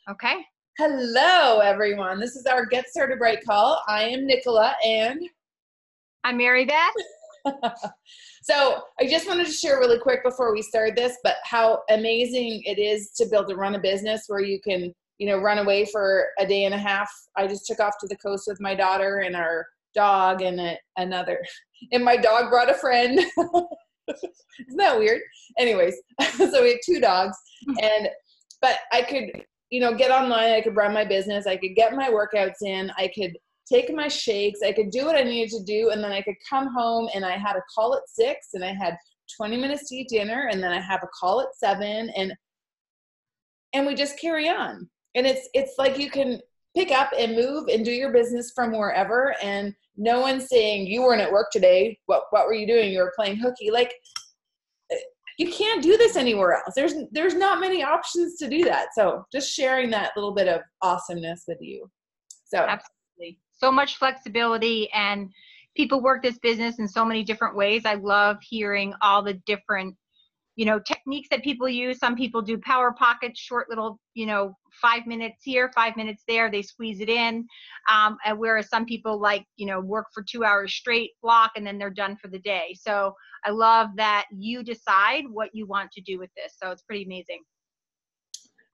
Okay. Hello, everyone. This is our Get Started Right call. I am Nicola, and I'm Mary Beth. so I just wanted to share really quick before we start this, but how amazing it is to build and run a business where you can, run away for a day and a half. I just took off to the coast with my daughter and our dog and and my dog brought a friend. Isn't that weird? Anyways, so we had two dogs, but I could, get online. I could run my business. I could get my workouts in. I could take my shakes. I could do what I needed to do. And then I could come home and I had a call at 6 and I had 20 minutes to eat dinner. And then I have a call at 7 and we just carry on. And it's like you can pick up and move and do your business from wherever. And no one's saying you weren't at work today. What were you doing? You were playing hooky. Like, you can't do this anywhere else. There's not many options to do that. So just sharing that little bit of awesomeness with you. So absolutely. So much flexibility, and people work this business in so many different ways. I love hearing all the different, techniques that people use. Some people do power pockets, short little, 5 minutes here, 5 minutes there, they squeeze it in. And whereas some people work for 2 hours straight, block, and then they're done for the day. So I love that you decide what you want to do with this. So it's pretty amazing.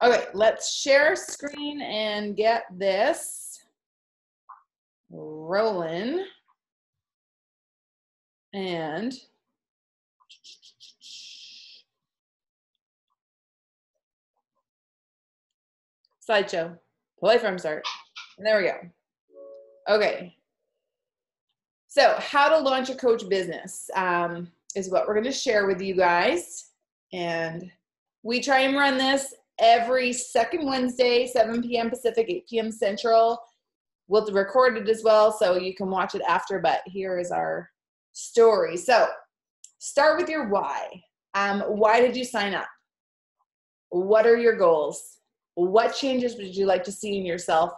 Okay, let's share screen and get this rolling. And slideshow, play from start. And there we go. Okay. So how to launch a coach business is what we're going to share with you guys. And we try and run this every second Wednesday, 7 p.m. Pacific, 8 p.m. Central. We'll record it as well, so you can watch it after, but here is our story. So start with your why. Why did you sign up? What are your goals? What changes would you like to see in yourself?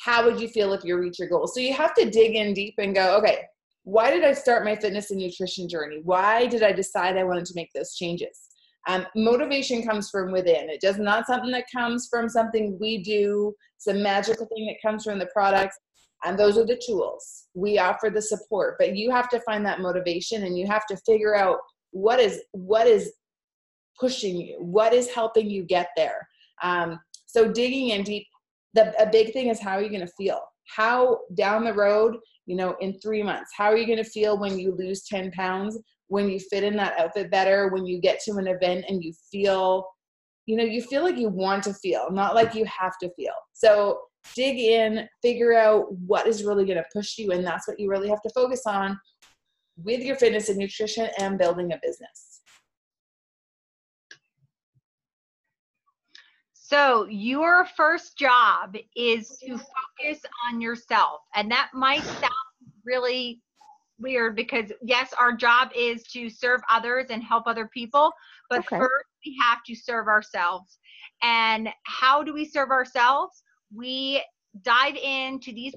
How would you feel if you reach your goals? So you have to dig in deep and go, okay, why did I start my fitness and nutrition journey? Why did I decide I wanted to make those changes? Motivation comes from within. It does not something that comes from something we do, some magical thing that comes from the products. And those are the tools. We offer the support, but you have to find that motivation and you have to figure out what is pushing you, what is helping you get there. So digging in deep, a big thing is how are you going to feel? How down the road, in 3 months, how are you going to feel when you lose 10 pounds, when you fit in that outfit better, when you get to an event and you feel, you feel like you want to feel, not like you have to feel. So dig in, figure out what is really going to push you. And that's what you really have to focus on with your fitness and nutrition and building a business. So your first job is to focus on yourself. And that might sound really weird because, yes, our job is to serve others and help other people. But first, we have to serve ourselves. And how do we serve ourselves? We dive into these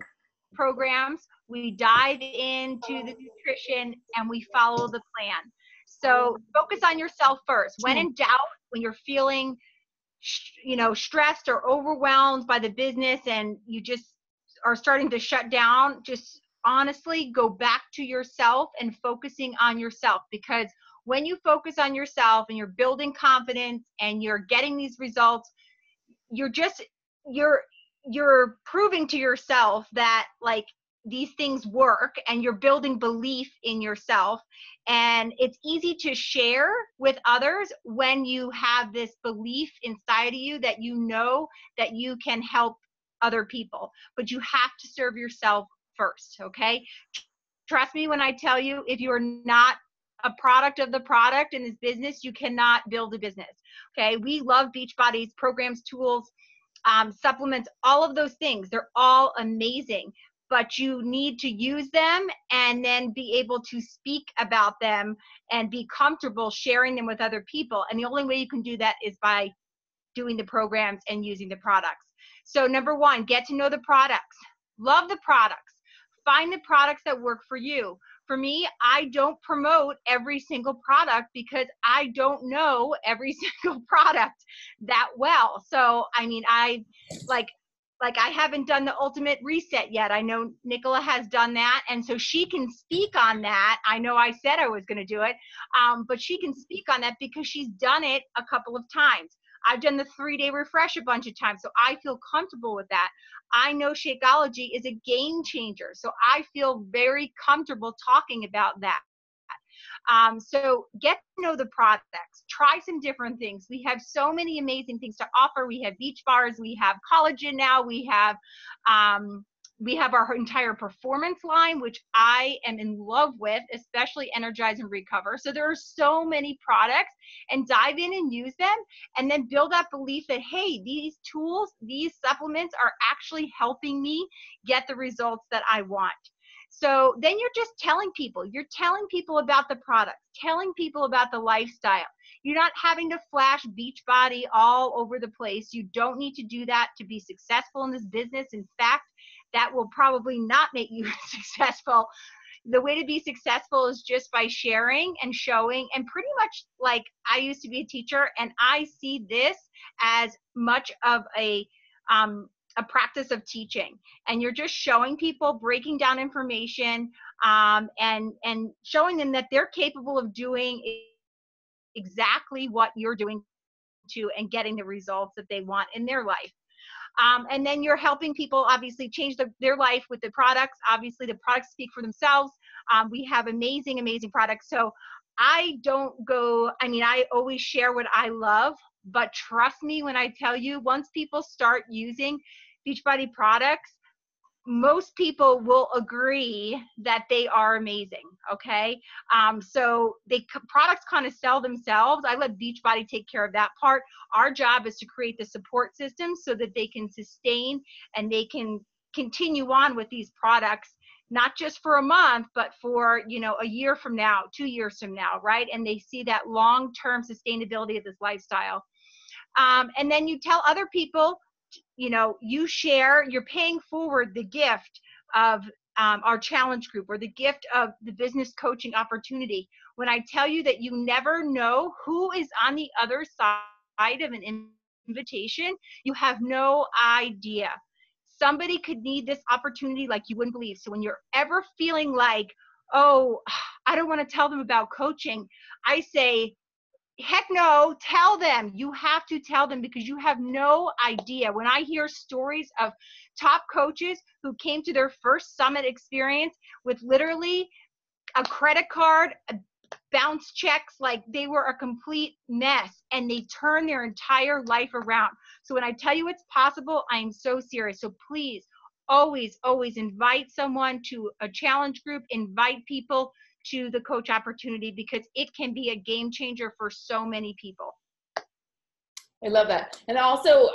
programs. We dive into the nutrition and we follow the plan. So focus on yourself first. When in doubt, when you're feeling stressed or overwhelmed by the business and you just are starting to shut down, just honestly go back to yourself and focusing on yourself. Because when you focus on yourself and you're building confidence and you're getting these results, you're proving to yourself that these things work, and you're building belief in yourself. And it's easy to share with others when you have this belief inside of you that that you can help other people. But you have to serve yourself first, okay? Trust me when I tell you, if you are not a product of the product in this business, you cannot build a business, okay? We love Beachbody's programs, tools, supplements, all of those things. They're all amazing. But you need to use them and then be able to speak about them and be comfortable sharing them with other people. And the only way you can do that is by doing the programs and using the products. So number one, get to know the products. Love the products. Find the products that work for you. for me, I don't promote every single product because I don't know every single product that well. So, I mean, like I haven't done the ultimate reset yet. I know Nicola has done that. And so she can speak on that. I know I said I was going to do it, but she can speak on that because she's done it a couple of times. I've done the 3-day refresh a bunch of times, so I feel comfortable with that. I know Shakeology is a game changer, so I feel very comfortable talking about that. So get to know the products, try some different things. We have so many amazing things to offer. We have beach bars, we have collagen now, we have our entire performance line, which I am in love with, especially Energize and Recover. So there are so many products, and dive in and use them, and then build that belief that, hey, these tools, these supplements are actually helping me get the results that I want. So then you're just telling people about the products, telling people about the lifestyle. You're not having to flash Beachbody all over the place. You don't need to do that to be successful in this business. In fact, that will probably not make you successful. The way to be successful is just by sharing and showing, and pretty much like I used to be a teacher, and I see this as much of a practice of teaching, and you're just showing people, breaking down information, and showing them that they're capable of doing exactly what you're doing too, and getting the results that they want in their life. And then you're helping people obviously change their life with the products. Obviously the products speak for themselves. We have amazing, amazing products. So I always share what I love, but trust me when I tell you, once people start using Beachbody products, most people will agree that they are amazing. Okay. So products kind of sell themselves. I let Beachbody take care of that part. Our job is to create the support system so that they can sustain and they can continue on with these products, not just for a month, but for, a year from now, 2 years from now. Right. And they see that long-term sustainability of this lifestyle. And then you tell other people, you share, you're paying forward the gift of our challenge group, or the gift of the business coaching opportunity. When I tell you that you never know who is on the other side of an invitation, you have no idea. Somebody could need this opportunity like you wouldn't believe. So when you're ever feeling like, oh, I don't want to tell them about coaching, I say, heck no, tell them. You have to tell them, because you have no idea. When I hear stories of top coaches who came to their first summit experience with literally a credit card, bounce checks, like they were a complete mess, and they turned their entire life around. So when I tell you it's possible, I am so serious. So please, always, always invite someone to a challenge group, invite people to the coach opportunity, because it can be a game changer for so many people. I love that. And also,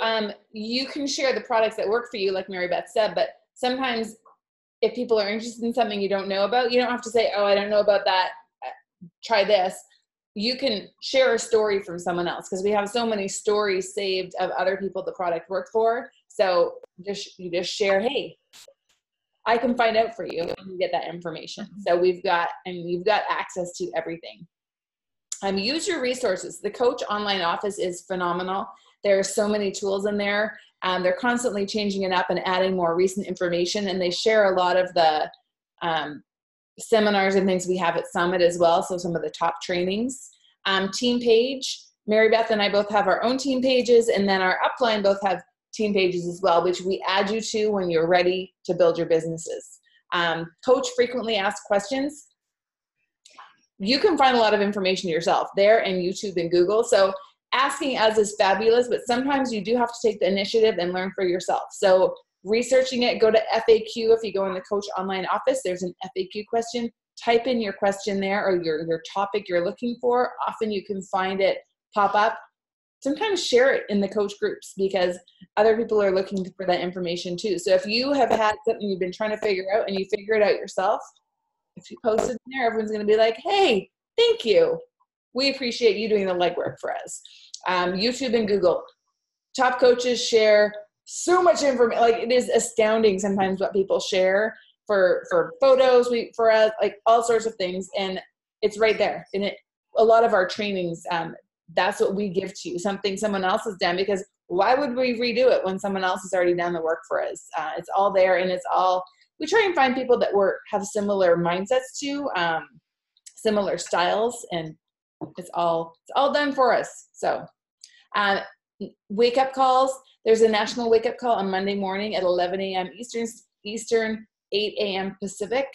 you can share the products that work for you, like Mary Beth said, but sometimes if people are interested in something you don't know about, you don't have to say, oh, I don't know about that, try this. You can share a story from someone else, because we have so many stories saved of other people the product worked for. So you just share, hey, I can find out for you and get that information. So you've got access to everything. Use your resources. The Coach Online Office is phenomenal. There are so many tools in there. They're constantly changing it up and adding more recent information, and they share a lot of the seminars and things we have at Summit as well. So some of the top trainings. Team page. Mary Beth and I both have our own team pages, and then our upline both have team pages as well, which we add you to when you're ready to build your businesses. Coach frequently asked questions. You can find a lot of information yourself there in YouTube and Google. So asking us is fabulous, but sometimes you do have to take the initiative and learn for yourself. So researching it, go to FAQ. If you go in the Coach Online Office, there's an FAQ question. Type in your question there, or your topic you're looking for. Often you can find it pop up. Sometimes share it in the coach groups, because other people are looking for that information too. So if you have had something you've been trying to figure out and you figure it out yourself, if you post it in there, everyone's going to be like, hey, thank you. We appreciate you doing the legwork for us. YouTube and Google. Top coaches share so much information. Like, it is astounding sometimes what people share for photos, for us, like all sorts of things. And it's right there. And a lot of our trainings, that's what we give to you, something someone else has done, because why would we redo it when someone else has already done the work for us? It's all there, and we try and find people that have similar mindsets to, similar styles, and it's all done for us. So wake up calls. There's a national wake up call on Monday morning at 11 a.m. Eastern, 8 a.m. Pacific.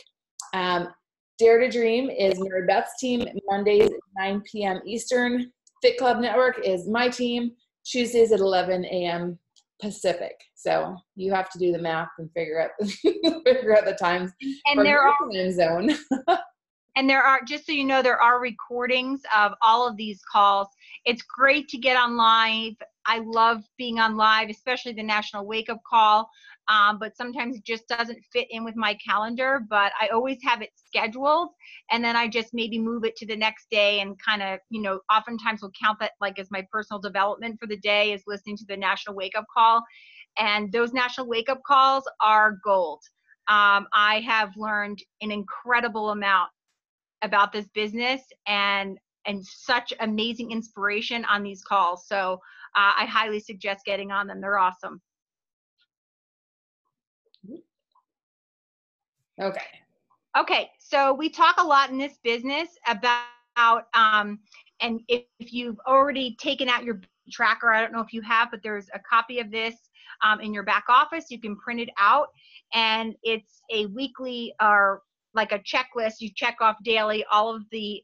Dare to Dream is Mary Beth's team, Mondays at 9 p.m. Eastern. Fit Club Network is my team, Tuesdays at 11 a.m. Pacific. So you have to do the math and figure out the times for your time zone. And there are, just so you know, there are recordings of all of these calls. It's great to get on live. I love being on live, especially the National Wake Up Call. But sometimes it just doesn't fit in with my calendar, but I always have it scheduled. And then I just maybe move it to the next day, and kind of, oftentimes will count that like as my personal development for the day, is listening to the National Wake Up Call. And those National Wake Up Calls are gold. I have learned an incredible amount about this business, and such amazing inspiration on these calls. So I highly suggest getting on them. They're awesome. Okay. So we talk a lot in this business about, and if you've already taken out your tracker, I don't know if you have, but there's a copy of this in your back office. You can print it out, and it's a weekly, or like a checklist. You check off daily all of the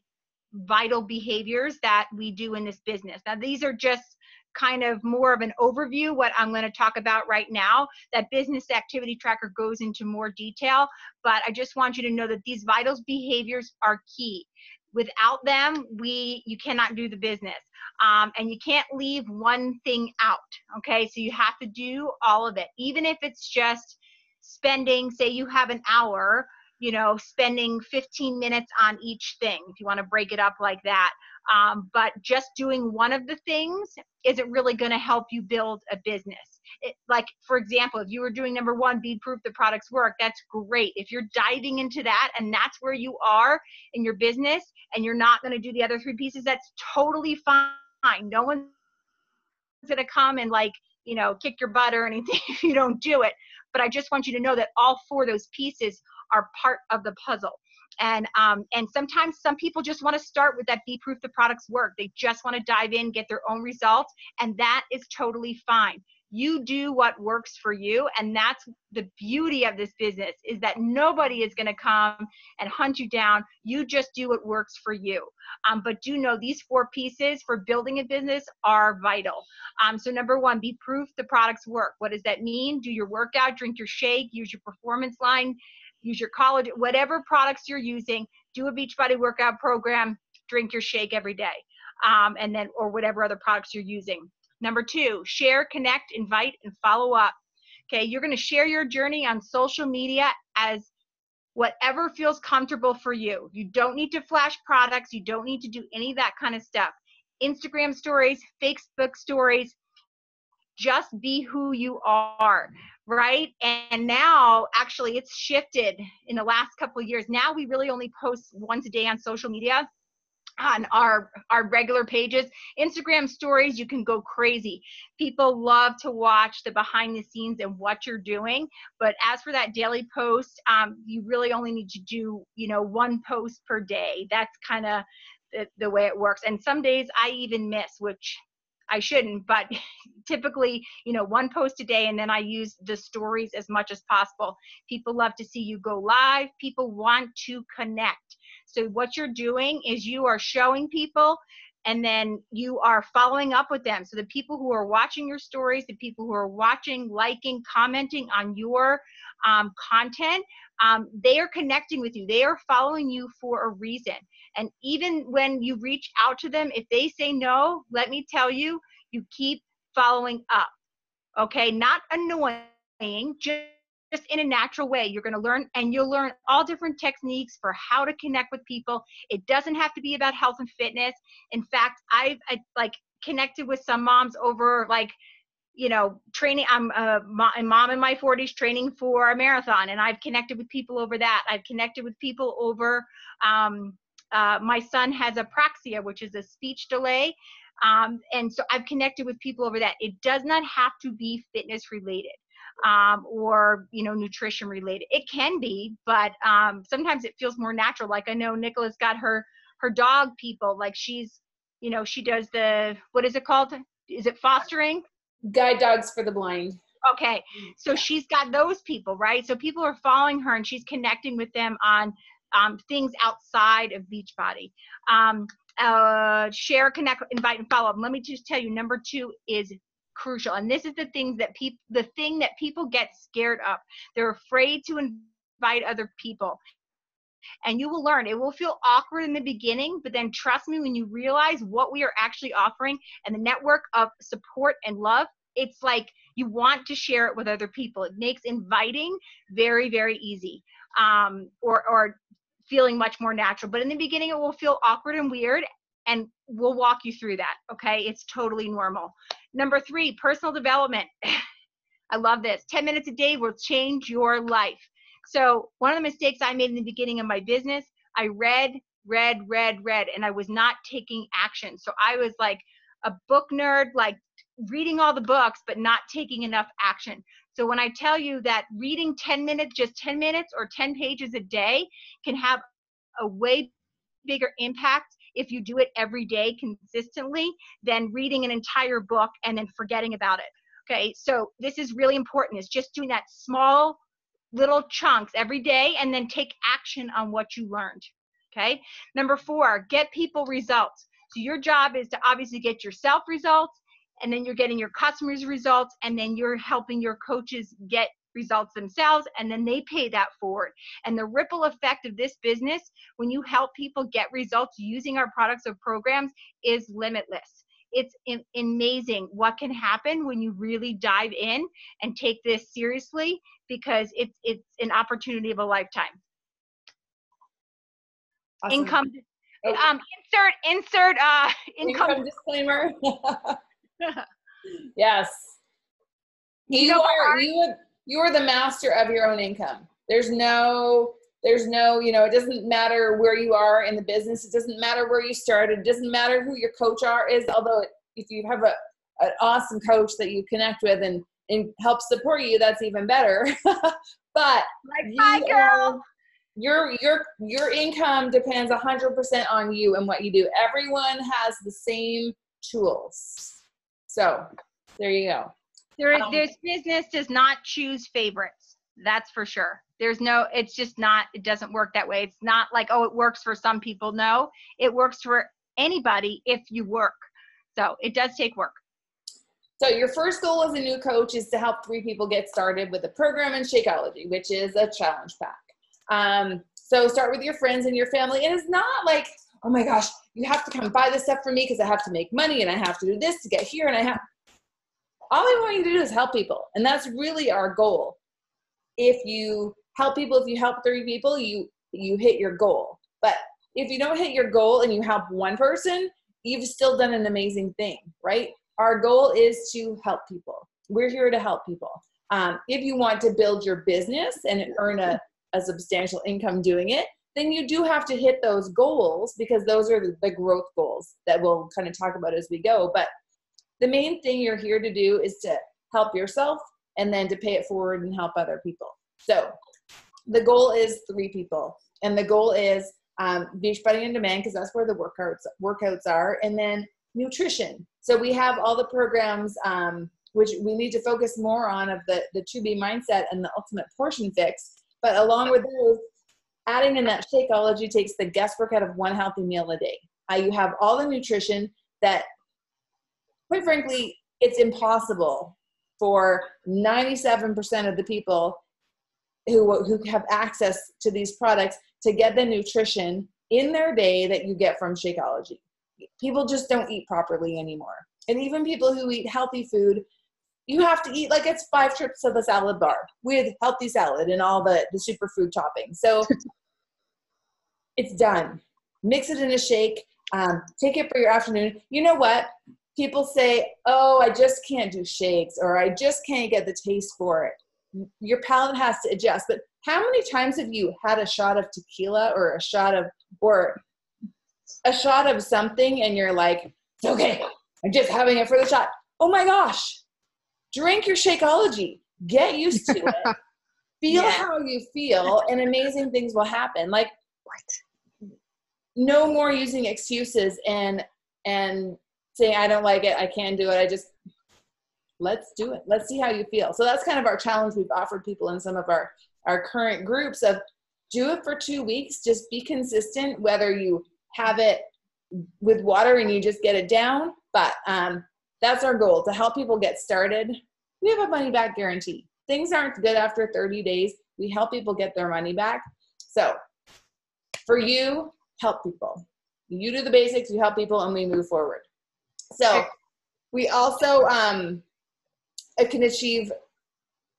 vital behaviors that we do in this business. Now, these are just kind of more of an overview, what I'm going to talk about right now. That business activity tracker goes into more detail, but I just want you to know that these vital behaviors are key. Without them, you cannot do the business. And you can't leave one thing out, okay? So you have to do all of it, even if it's just spending, say you have an hour, spending 15 minutes on each thing, if you want to break it up like that. But just doing one of the things isn't really going to help you build a business. Like, for example, if you were doing number one, be proof the products work, that's great. If you're diving into that and that's where you are in your business, and you're not going to do the other three pieces, that's totally fine. No one's going to come and kick your butt or anything if you don't do it. But I just want you to know that all four of those pieces are part of the puzzle. And sometimes some people just want to start with that be proof the products work. They just want to dive in, get their own results, and that is totally fine. You do what works for you, and that's the beauty of this business, is that nobody is going to come and hunt you down. You just do what works for you. But do know these four pieces for building a business are vital. So number one, be proof the products work. What does that mean? Do your workout, drink your shake, use your performance line, use your collagen, whatever products you're using, do a Beachbody workout program, drink your shake every day, or whatever other products you're using. Number two, share, connect, invite, and follow up. Okay, you're going to share your journey on social media as whatever feels comfortable for you. You don't need to flash products. You don't need to do any of that kind of stuff. Instagram stories, Facebook stories, just be who you are, right? And now, actually, it's shifted in the last couple of years. Now we really only post once a day on social media, on our regular pages. Instagram stories, you can go crazy. People love to watch the behind the scenes and what you're doing. But as for that daily post, you really only need to do, one post per day. That's kind of the way it works. And some days I even miss, which I shouldn't, but typically, one post a day, and then I use the stories as much as possible. People love to see you go live. People want to connect. So what you're doing is you are showing people, and then you are following up with them. So the people who are watching your stories, the people who are watching, liking, commenting on your content, they are connecting with you. They are following you for a reason. And even when you reach out to them, if they say no, let me tell you, you keep following up. Okay, not annoying, just in a natural way. You're going to learn, and you'll learn all different techniques for how to connect with people. It doesn't have to be about health and fitness. In fact, I've connected with some moms over training. I'm a mom in my 40s training for a marathon, and I've connected with people over that. I've connected with people over, my son has apraxia, which is a speech delay. And so I've connected with people over that. It does not have to be fitness related, or, nutrition related. It can be, but sometimes it feels more natural. Like I know Nicola's got her dog people, like she does what is it called? Is it fostering? Guide dogs for the blind. Okay. So she's got those people, right? So people are following her and she's connecting with them on things outside of Beachbody. Share, connect, invite, and follow up. Let me just tell you, number 2 is crucial. And this is the thing that people get scared of. They're afraid to invite other people. And you will learn. It will feel awkward in the beginning, but then trust me, when you realize what we are actually offering and the network of support and love, it's like you want to share it with other people. It makes inviting very, very easy, or feeling much more natural. But in the beginning, it will feel awkward and weird, and we'll walk you through that, okay? It's totally normal. Number 3, personal development. I love this. 10 minutes a day will change your life. So one of the mistakes I made in the beginning of my business, I read, and I was not taking action. So I was like a book nerd, like reading all the books, but not taking enough action. So when I tell you that reading 10 minutes, just 10 minutes or 10 pages a day can have a way bigger impact if you do it every day consistently than reading an entire book and then forgetting about it. Okay, so this is really important. It's just doing that small little chunks every day and then take action on what you learned. Okay, number 4, get people results. So your job is to obviously get yourself results, and then you're getting your customers results, and then you're helping your coaches get results themselves, and then they pay that forward. And the ripple effect of this business, when you help people get results using our products or programs, is limitless. It's amazing what can happen when you really dive in and take this seriously, because it's an opportunity of a lifetime. Awesome. Income, insert income disclaimer. Yes. You are the master of your own income. There's no, it doesn't matter where you are in the business. It doesn't matter where you started. It doesn't matter who your coach is, although if you have an awesome coach that you connect with and help support you, that's even better. But bye, girl. Your income depends 100% on you and what you do. Everyone has the same tools. So there you go. This business does not choose favorites. That's for sure. It's just not, it doesn't work that way. It's not like, oh, it works for some people. No, it works for anybody if you work. So it does take work. So your first goal as a new coach is to help 3 people get started with a program in Shakeology, which is a challenge pack. So start with your friends and your family. And it's not like, oh my gosh, you have to come buy this stuff for me because I have to make money and I have to do this to get here. And all I want you to do is help people. And that's really our goal. If you help people, if you help 3 people, you hit your goal. But if you don't hit your goal and you help 1 person, you've still done an amazing thing, right? Our goal is to help people. We're here to help people. If you want to build your business and earn a substantial income doing it, then you do have to hit those goals, because those are the growth goals that we'll kind of talk about as we go. But the main thing you're here to do is to help yourself and then to pay it forward and help other people. So the goal is 3 people. And the goal is Beachbody on Demand, because that's where the workouts are. And then nutrition. So we have all the programs, which we need to focus more on, of the 2B mindset and the ultimate portion fix. But along with those, adding in that Shakeology takes the guesswork out of 1 healthy meal a day. You have all the nutrition that, quite frankly, it's impossible for 97% of the people who have access to these products to get the nutrition in their day that you get from Shakeology. People just don't eat properly anymore. And even people who eat healthy food, you have to eat like it's 5 trips to the salad bar with healthy salad and all the superfood toppings. So it's done. Mix it in a shake. Take it for your afternoon. You know what? people say, oh, I just can't do shakes, or I just can't get the taste for it. Your palate has to adjust. But how many times have you had a shot of tequila or a shot of something and you're like, it's okay, I'm just having it for the shot. Oh my gosh, drink your Shakeology. Get used to it. Feel how you feel, and amazing things will happen. Like, no more using excuses and saying, I don't like it, I can't do it. Let's do it. Let's see how you feel. So that's kind of our challenge we've offered people in some of our current groups of do it for 2 weeks. Just be consistent, whether you have it with water and you just get it down. But that's our goal, to help people get started. We have a money back guarantee. Things aren't good after 30 days. We help people get their money back. So for you, help people. You do the basics, you help people, and we move forward. So we also can achieve,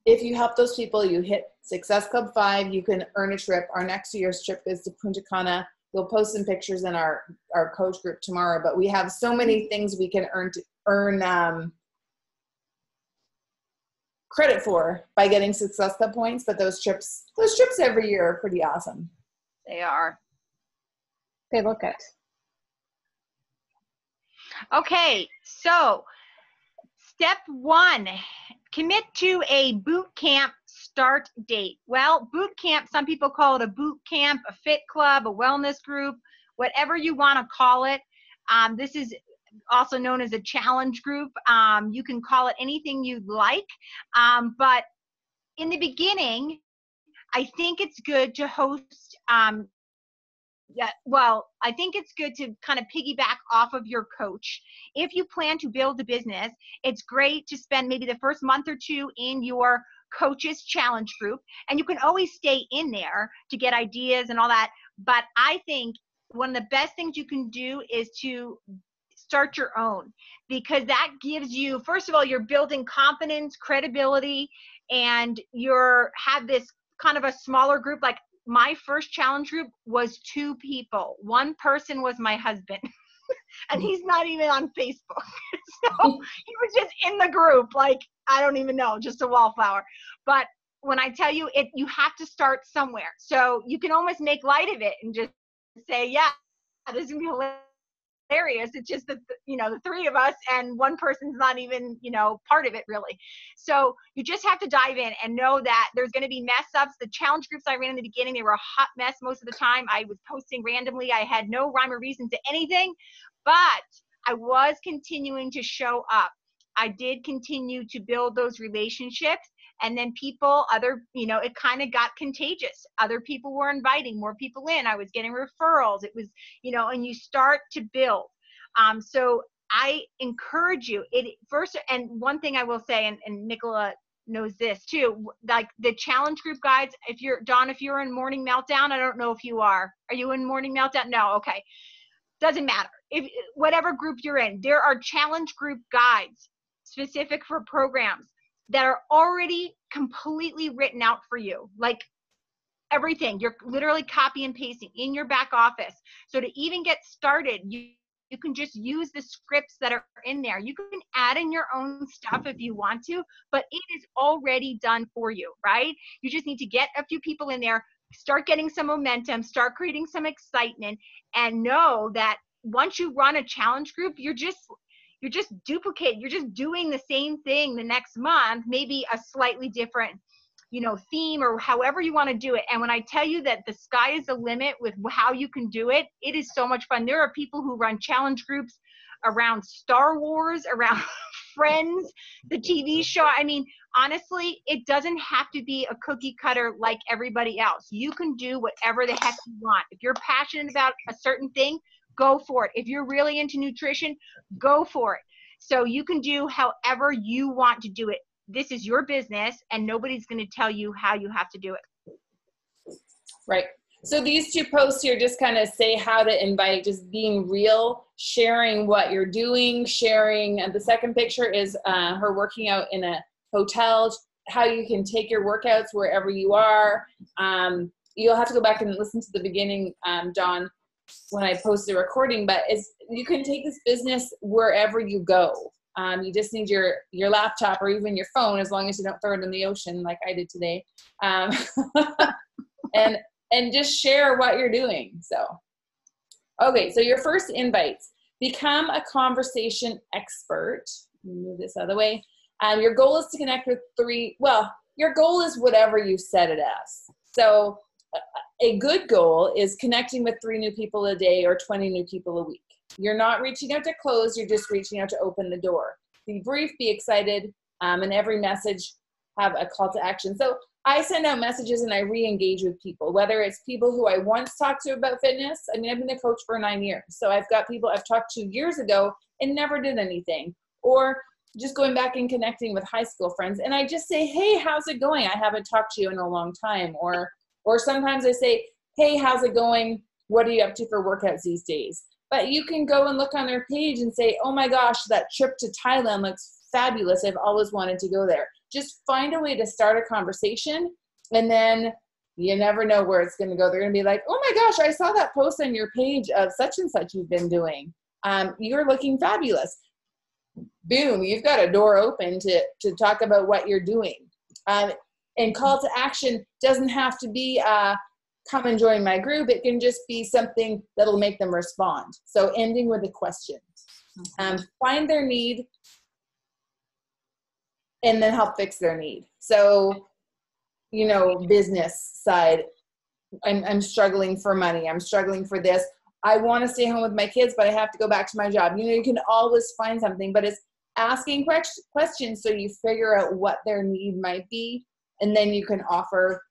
if you help those people, you hit Success Club 5, you can earn a trip. Our next year's trip is to Punta Cana. We'll post some pictures in our coach group tomorrow, but we have so many things we can earn credit for by getting Success Club points. But those trips every year are pretty awesome. They are. They look good. Okay, so step 1, commit to a boot camp start date. Well, boot camp, some people call it a boot camp, a fit club, a wellness group, whatever you want to call it. This is also known as a challenge group. You can call it anything you'd like. But in the beginning, I think it's good to host I think it's good to kind of piggyback off of your coach. If you plan to build a business, it's great to spend maybe the first month or 2 in your coach's challenge group, and you can always stay in there to get ideas and all that. But I think one of the best things you can do is to start your own, because that gives you, first of all, you're building confidence, credibility, and have this kind of a smaller group. Like, my first challenge group was 2 people. One person was my husband, and he's not even on Facebook. So he was just in the group, like, I don't even know, just a wallflower. But when I tell you it, you have to start somewhere. So you can almost make light of it and just say, yeah, this is going to be hilarious. It's just the 3 of us, and one person's not even, part of it really. So you just have to dive in and know that there's going to be mess ups. The challenge groups I ran in the beginning, they were a hot mess most of the time. I was posting randomly. I had no rhyme or reason to anything, but I was continuing to show up. I did continue to build those relationships. And then it kind of got contagious. Other people were inviting more people in. I was getting referrals. It was, and you start to build. So I encourage you. And one thing I will say, and Nicola knows this too, like the challenge group guides, if you're in Morning Meltdown, I don't know if you are. Are you in Morning Meltdown? No, okay. Doesn't matter. If whatever group you're in, there are challenge group guides specific for programs that are already completely written out for you. Like everything, you're literally copy and pasting in your back office. So to even get started, you can just use the scripts that are in there. You can add in your own stuff if you want to, but it is already done for you, right? You just need to get a few people in there, start getting some momentum, start creating some excitement, and know that once you run a challenge group, you're just doing the same thing the next month, maybe a slightly different, theme, or however you want to do it. And when I tell you that the sky is the limit with how you can do it, it is so much fun. There are people who run challenge groups around Star Wars, around Friends, the TV show. I mean, honestly, it doesn't have to be a cookie cutter like everybody else. You can do whatever the heck you want. If you're passionate about a certain thing, go for it. If you're really into nutrition, go for it. So you can do however you want to do it. This is your business, and nobody's going to tell you how you have to do it. Right. So these 2 posts here just kind of say how to invite, just being real, sharing what you're doing, sharing. And the second picture is her working out in a hotel, how you can take your workouts wherever you are. You'll have to go back and listen to the beginning, Dawn. when I post the recording, but you can take this business wherever you go. You just need your laptop or even your phone, as long as you don't throw it in the ocean like I did today. And just share what you're doing. So, okay, so your first invites. Become a conversation expert. Let me move this out of the way. Your goal is to connect with your goal is whatever you set it as. So a good goal is connecting with 3 new people a day or 20 new people a week. You're not reaching out to close, you're just reaching out to open the door. Be brief, be excited, and every message have a call to action. So I send out messages and I re-engage with people, whether it's people who I once talked to about fitness. I mean, I've been a coach for 9 years. So I've got people I've talked to years ago and never did anything. Or just going back and connecting with high school friends. And I just say, hey, how's it going? I haven't talked to you in a long time. Or sometimes I say, hey, how's it going? What are you up to for workouts these days? But you can go and look on their page and say, oh my gosh, that trip to Thailand looks fabulous. I've always wanted to go there. Just find a way to start a conversation, and then you never know where it's going to go. They're going to be like, oh my gosh, I saw that post on your page of such and such you've been doing. You're looking fabulous. Boom, you've got a door open to talk about what you're doing. And call to action doesn't have to be come and join my group. It can just be something that'll make them respond. So ending with a question. Find their need and then help fix their need. So, business side, I'm struggling for money. I'm struggling for this. I want to stay home with my kids, but I have to go back to my job. You can always find something, but it's asking questions so you figure out what their need might be, and then you can offer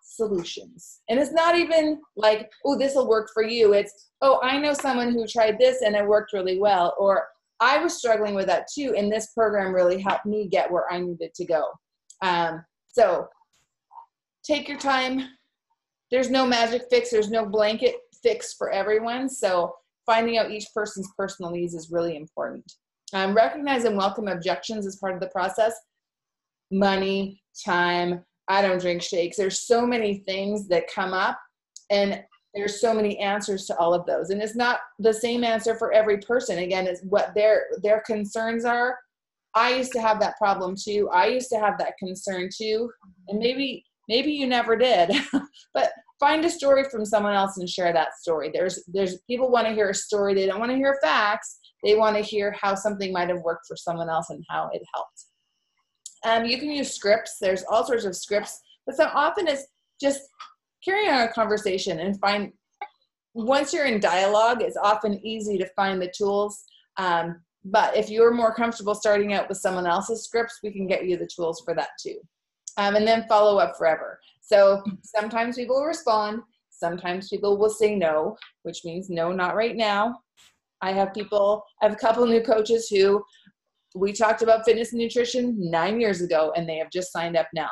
solutions. And it's not even like, oh, this will work for you. It's, oh, I know someone who tried this and it worked really well. Or I was struggling with that too, and this program really helped me get where I needed to go. So take your time. There's no magic fix. There's no blanket fix for everyone. So finding out each person's personal needs is really important. Recognize and welcome objections as part of the process. Money, time, I don't drink shakes. There's so many things that come up, and there's so many answers to all of those. And it's not the same answer for every person. Again, it's what their concerns are. I used to have that problem too. I used to have that concern too. And maybe you never did, but find a story from someone else and share that story. There's people want to hear a story. They don't want to hear facts. They want to hear how something might have worked for someone else and how it helped. You can use scripts. There's all sorts of scripts, but so often it's just carry on a conversation and find, once you're in dialogue, it's often easy to find the tools. But if you're more comfortable starting out with someone else's scripts, we can get you the tools for that too. And then follow up forever. So sometimes people will respond. Sometimes people will say no, which means no, not right now. I have a couple new coaches who we talked about fitness and nutrition 9 years ago, and they have just signed up now.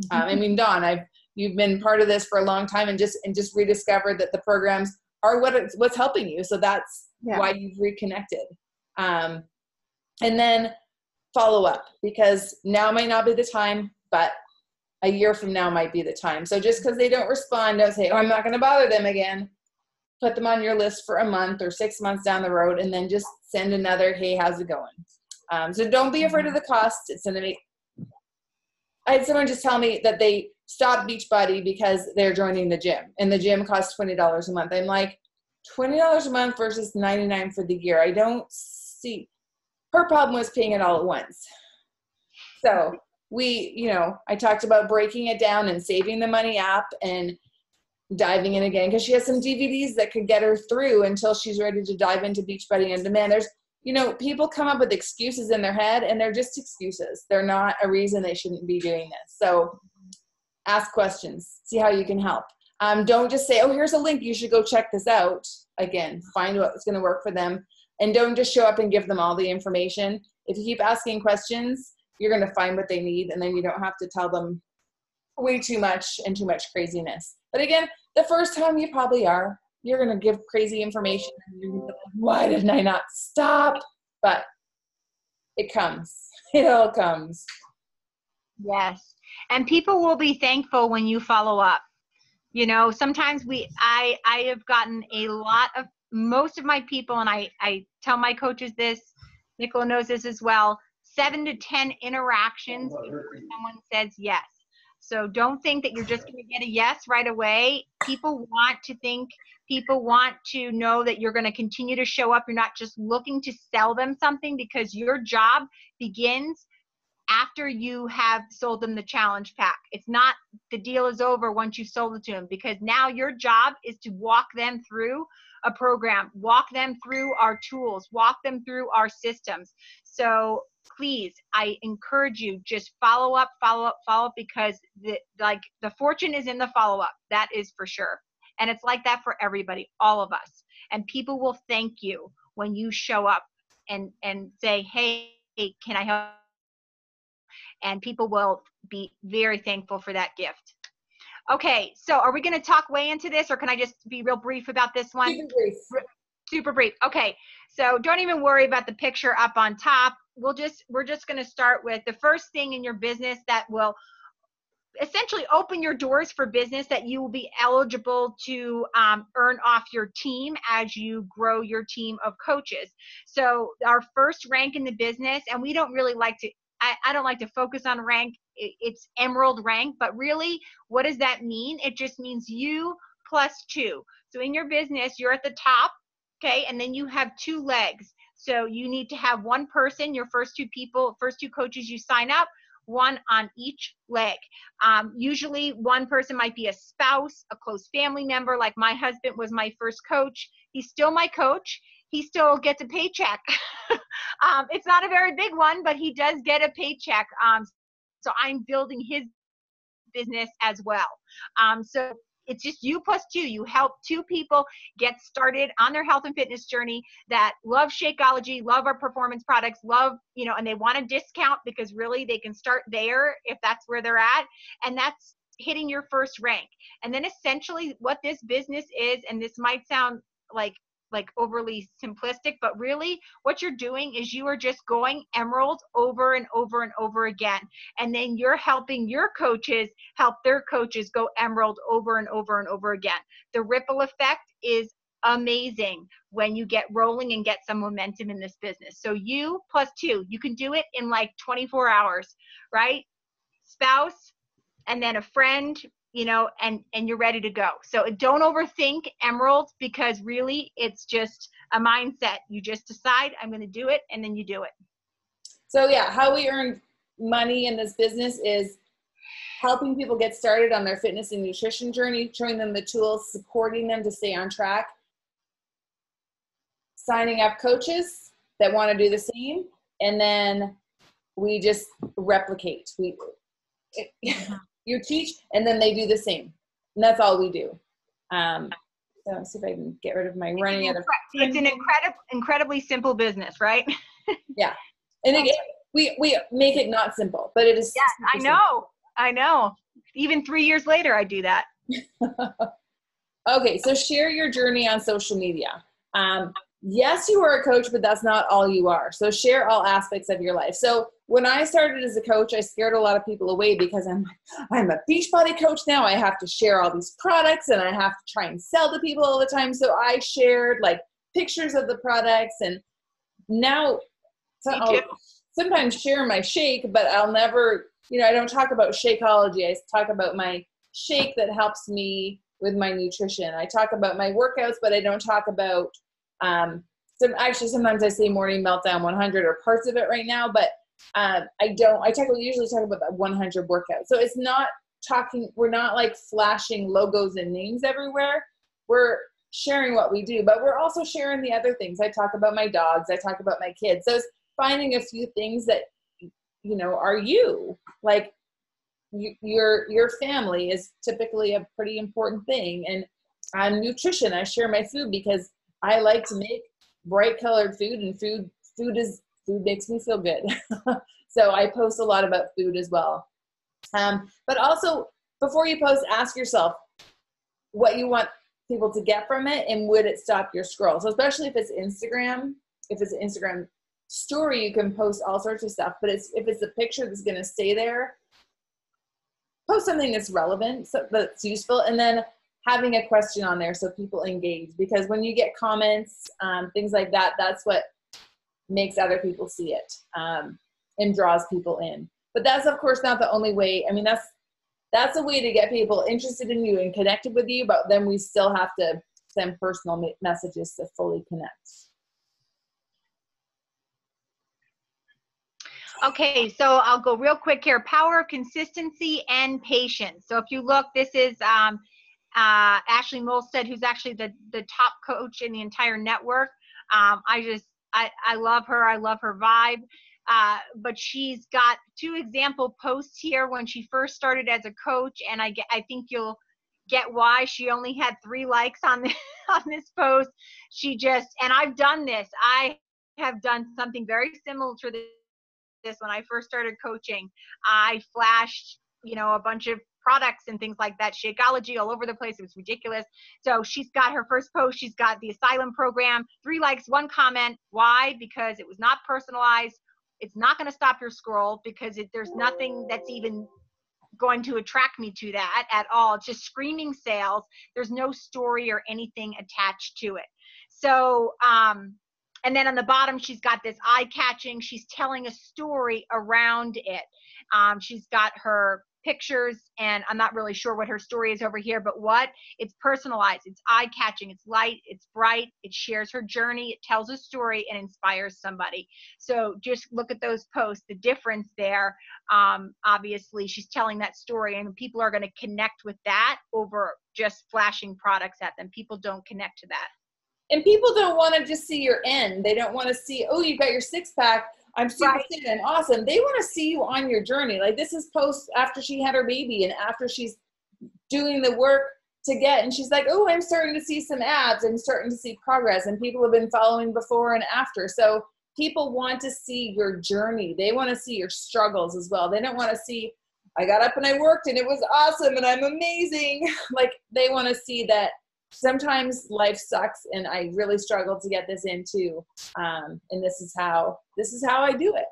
Dawn, you've been part of this for a long time and just rediscovered that the programs are what's helping you. So that's why you've reconnected. And then follow up, because now might not be the time, but a year from now might be the time. So just because they don't respond, don't say, oh, I'm not going to bother them again. Put them on your list for a month or 6 months down the road, and then just send another, hey, how's it going? So don't be afraid of the cost. I had someone just tell me that they stopped Beachbody because they're joining the gym, and the gym costs $20 a month. I'm like, $20 a month versus $99 for the year. I don't see. Her problem was paying it all at once. So I talked about breaking it down and saving the money up and diving in again, because she has some DVDs that could get her through until she's ready to dive into Beachbody on demand. There's, people come up with excuses in their head, and they're just excuses. They're not a reason they shouldn't be doing this. So ask questions, see how you can help. Don't just say, oh, here's a link, you should go check this out. Again, find what's going to work for them, and don't just show up and give them all the information. If you keep asking questions, you're going to find what they need, and then you don't have to tell them way too much and too much craziness. But again, the first time you probably are. You're going to give crazy information, and you're going to be like, why didn't I not stop? But it comes. It all comes. Yes. And people will be thankful when you follow up. You know, sometimes I have gotten most of my people, and I tell my coaches this, Nicola knows this as well, 7 to 10 interactions before someone says yes. So don't think that you're just going to get a yes right away. People want to know that you're going to continue to show up. You're not just looking to sell them something, because your job begins after you have sold them the challenge pack. It's not the deal is over once you sold it to them, because now your job is to walk them through a program, walk them through our tools, walk them through our systems. So please, I encourage you, just follow up, because the fortune is in the follow-up. That is for sure. And it's like that for everybody, all of us. And people will thank you when you show up and say, hey, can I help? And people will be very thankful for that gift. Okay, so are we going to talk way into this, or can I just be real brief about this one? Super brief. Super brief. Okay, so don't even worry about the picture up on top. We're just going to start with the first thing in your business that will essentially open your doors for business, that you will be eligible to earn off your team as you grow your team of coaches. So our first rank in the business, and we don't really like to, I don't like to focus on rank. It's emerald rank, but really, what does that mean? It just means you plus 2. So in your business, you're at the top, okay, and then you have 2 legs. So you need to have one person, your first 2 coaches you sign up, 1 on each leg. Usually one person might be a spouse, a close family member. Like my husband was my first coach. He's still my coach. He still gets a paycheck. It's not a very big one, but he does get a paycheck. So I'm building his business as well. So it's just you plus 2. You help 2 people get started on their health and fitness journey that love Shakeology, love our performance products, love, and they want a discount, because really they can start there if that's where they're at. And that's hitting your first rank. And then essentially what this business is, and this might sound like overly simplistic, but really what you're doing is you are just going emerald over and over and over again. And then you're helping your coaches help their coaches go emerald over and over and over again. The ripple effect is amazing when you get rolling and get some momentum in this business. So you plus 2, you can do it in like 24 hours, right? Spouse, and then a friend, and you're ready to go. So don't overthink emerald, because really it's just a mindset. You just decide, I'm going to do it, and then you do it. So yeah, how we earn money in this business is helping people get started on their fitness and nutrition journey, showing them the tools, supporting them to stay on track, signing up coaches that want to do the same, and then we just replicate. You teach, and then they do the same. And that's all we do. So let's see if I can get rid of my running out of time. It's an incredibly simple business, right? Yeah. And again, we make it not simple, but it is. Yes, I know. Even 3 years later, I do that. Okay, so share your journey on social media. Yes, you are a coach, but that's not all you are. So share all aspects of your life. So when I started as a coach, I scared a lot of people away, because I'm a Beachbody coach now. I have to share all these products, and I have to try and sell to people all the time. So I shared like pictures of the products, and now I'll sometimes share my shake, but I'll never, I don't talk about Shakeology. I talk about my shake that helps me with my nutrition. I talk about my workouts, but I don't talk about sometimes I say morning meltdown 100 or parts of it right now, but I usually talk about that 100 workout. So it's not we're not like flashing logos and names everywhere. We're sharing what we do, but we're also sharing the other things. I talk about my dogs. I talk about my kids. So it's finding a few things that, are you. Like your family is typically a pretty important thing. And nutrition, I share my food because I like to make bright colored food, and food makes me feel good. So I post a lot about food as well. But also, before you post, ask yourself what you want people to get from it, and would it stop your scroll? So especially if it's Instagram, if it's an Instagram story, you can post all sorts of stuff. But if it's a picture that's going to stay there, post something that's relevant, that's useful. And then having a question on there so people engage, because when you get comments, things like that, that's what makes other people see it, and draws people in. But that's of course not the only way. I mean, that's a way to get people interested in you and connected with you, but then we still have to send personal messages to fully connect. Okay, so I'll go real quick here. Power of consistency and patience. So if you look, this is Ashley Molstead, who's actually the top coach in the entire network. I love her. I love her vibe. But she's got 2 example posts here when she first started as a coach, and I think you'll get why she only had 3 likes on this, on this post. And I've done this. I have done something very similar to this when I first started coaching. I flashed, a bunch of products and things like that, Shakeology all over the place. It was ridiculous. So she's got her first post. She's got the Asylum program, 3 likes, 1 comment. Why? Because it was not personalized. It's not going to stop your scroll because there's nothing that's even going to attract me to that at all. It's just screaming sales. There's no story or anything attached to it. So, and then on the bottom, she's got this eye-catching. She's telling a story around it. She's got her pictures, and I'm not really sure what her story is over here, but it's personalized, it's eye-catching, it's light, it's bright, it shares her journey, it tells a story, and inspires somebody. So just look at those posts, the difference there. Obviously, she's telling that story, and people are going to connect with that over just flashing products at them. People don't connect to that. And people don't want to just see your end. They don't want to see, oh, you got your 6-pack. I'm super fit and awesome. They want to see you on your journey. Like, this is post after she had her baby and after she's doing the work to get, and she's like, oh, I'm starting to see some abs. I'm starting to see progress. And people have been following before and after. So people want to see your journey. They want to see your struggles as well. They don't want to see, I got up and I worked and it was awesome and I'm amazing. Like, they want to see that sometimes life sucks and I really struggle to get this in too. And this is how I do it.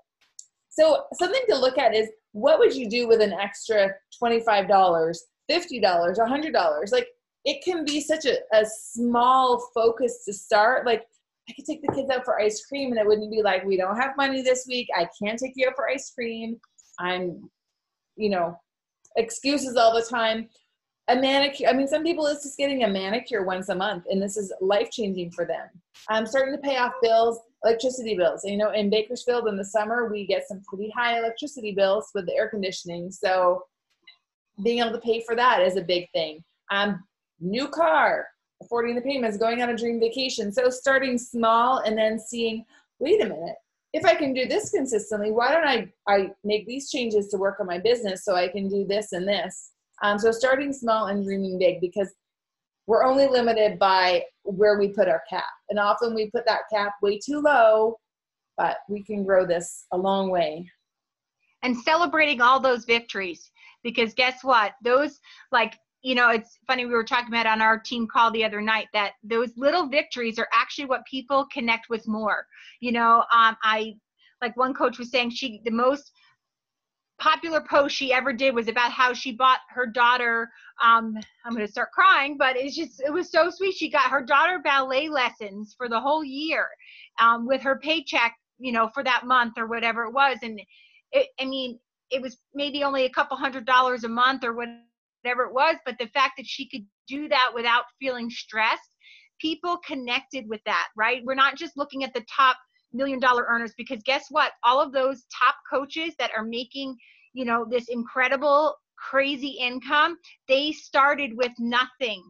So something to look at is, what would you do with an extra $25, $50, $100? Like, it can be such a small focus to start. Like, I could take the kids out for ice cream and it wouldn't be like, we don't have money this week. I can't take you out for ice cream. I'm, excuses all the time. A manicure. I mean, some people, it's just getting a manicure once a month, and this is life-changing for them. I'm starting to pay off bills, electricity bills. In Bakersfield in the summer, we get some pretty high electricity bills with the air conditioning. So being able to pay for that is a big thing. New car, affording the payments, going on a dream vacation. So starting small and then seeing, wait a minute, if I can do this consistently, why don't I make these changes to work on my business so I can do this and this? So starting small and dreaming big, because we're only limited by where we put our cap. And often we put that cap way too low, but we can grow this a long way. And celebrating all those victories, because guess what? Those, it's funny, we were talking about on our team call the other night that those little victories are actually what people connect with more. Like one coach was saying, the most popular post she ever did was about how she bought her daughter, I'm going to start crying, but it was so sweet. She got her daughter ballet lessons for the whole year, with her paycheck, for that month or whatever it was. And it was maybe only a couple $100s a month or whatever it was, but the fact that she could do that without feeling stressed, people connected with that, right? We're not just looking at the top $1 million earners, because guess what? All of those top coaches that are making, this incredible, crazy income, they started with nothing.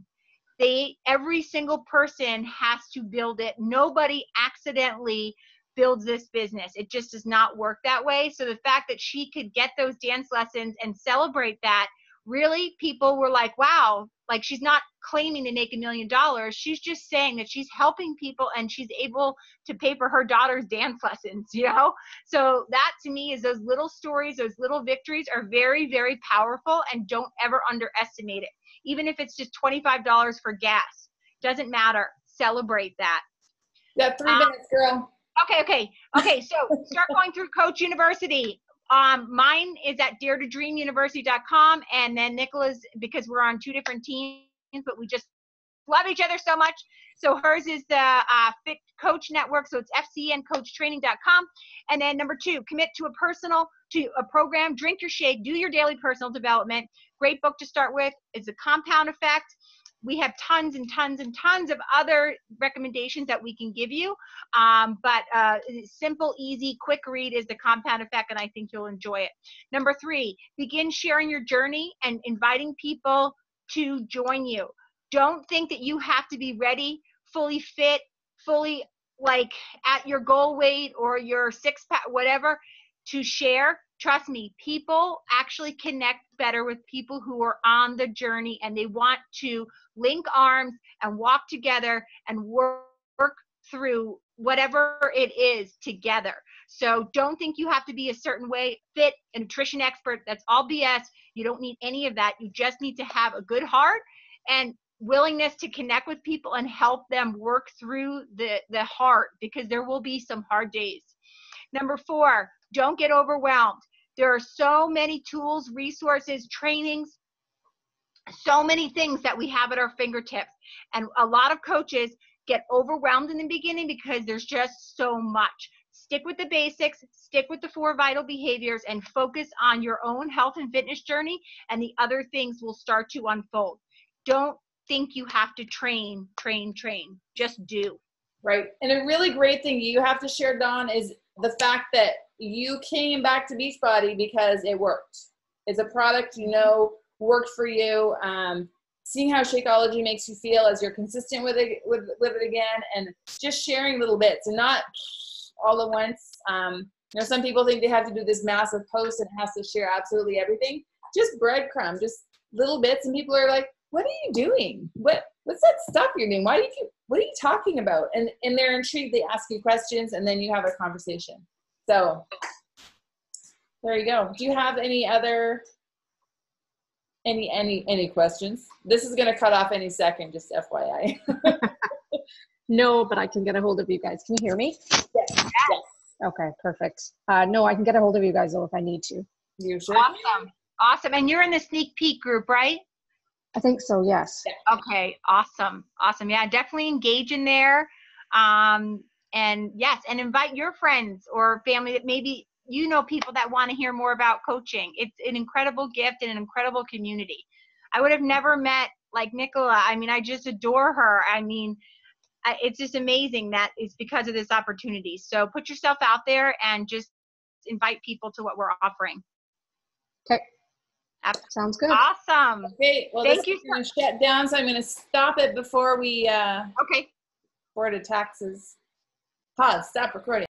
Every single person has to build it. Nobody accidentally builds this business. It just does not work that way. So the fact that she could get those dance lessons and celebrate that, really, people were like, wow, like, she's not claiming to make $1 million. She's just saying that she's helping people and she's able to pay for her daughter's dance lessons, So that, to me, is those little stories, those little victories are very, very powerful, and don't ever underestimate it. Even if it's just $25 for gas, doesn't matter. Celebrate that. You got 3 minutes, girl. Okay. So start going through Coach University. Mine is at daretodreamuniversity.com, and then Nicola's, because we're on 2 different teams, but we just love each other so much. So hers is the Fit Coach Network. So it's fcncoachtraining.com. And then number 2, commit to a program, drink your shake, do your daily personal development. Great book to start with. It's a Compound Effect. We have tons and tons and tons of other recommendations that we can give you. But simple, easy, quick read is the Compound Effect, and I think you'll enjoy it. Number 3, begin sharing your journey and inviting people to join you. Don't think that you have to be ready, fully fit, fully like at your goal weight or your 6-pack, whatever, to share. Trust me, people actually connect better with people who are on the journey and they want to link arms and walk together and work through whatever it is together. So don't think you have to be a certain way, fit, a nutrition expert. That's all BS. You don't need any of that. You just need to have a good heart and willingness to connect with people and help them work through the heart, because there will be some hard days. Number 4, don't get overwhelmed. There are so many tools, resources, trainings, so many things that we have at our fingertips. And a lot of coaches get overwhelmed in the beginning because there's just so much. Stick with the basics, stick with the 4 vital behaviors, and focus on your own health and fitness journey, and the other things will start to unfold. Don't think you have to train. Just do. Right. And a really great thing you have to share, Dawn, is the fact that you came back to Beachbody because it worked. It's a product you know worked for you. Seeing how Shakeology makes you feel as you're consistent with it again, and just sharing little bits and not all at once. Some people think they have to do this massive post and has to share absolutely everything. Just breadcrumb, just little bits, and people are like, "What are you doing? What's that stuff you're doing? What are you talking about?" And they're intrigued. They ask you questions, and then you have a conversation. So there you go. Do you have any other any questions? This is going to cut off any second, just FYI. No, but I can get a hold of you guys. Can you hear me? Yes. Okay, perfect. No, I can get a hold of you guys though if I need to. You should. Awesome. And you're in the sneak peek group, right? I think so, yes. Okay, awesome. Yeah, definitely engage in there. And yes, and invite your friends or family that maybe people that want to hear more about coaching. It's an incredible gift and an incredible community. I would have never met like Nicola. I mean, I just adore her. I mean, it's just amazing that it's because of this opportunity. So put yourself out there and just invite people to what we're offering. Okay. Sounds good. Awesome. Okay, well, Thank this you. is going to shut down, so I'm going to stop it before we Okay. before it attacks us. Pause. Stop recording.